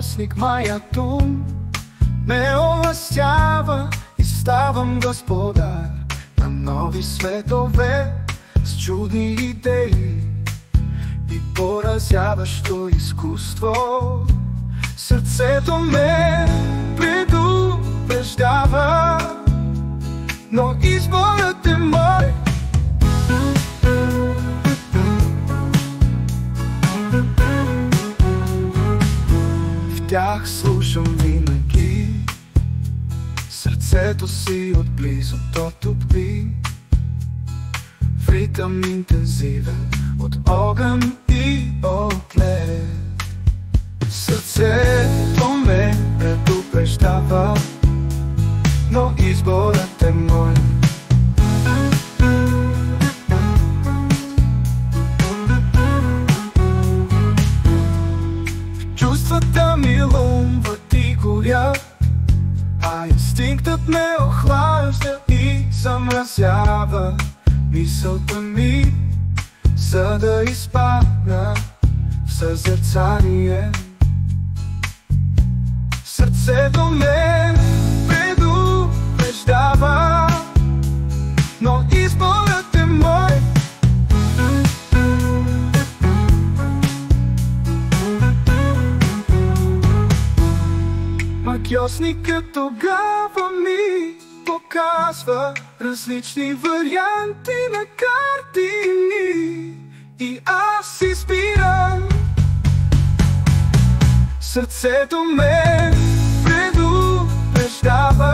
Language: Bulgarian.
Магиосник маят ум ме овластява и ставам господар на нови светове с чудни идеи и поразяващо изкуство. Сърцето ме предупреждава, но изборът е мой. В тях слушам винаги, сърцето си отблизо то топли, в ритъм интензивен от огън и от лед. Сърцето ме предупреждава, но изборът е мой. Чувствата ми лумват и горят, а инстинктът ме охлажда и замразява мисълта ми, за да изпадна в съзерцание. Сърцето ме предупреждава, но изборът е мой. Магиосникът тогава ми показва различни варианти на картини и аз избирам. Сърцето ме предупреждава,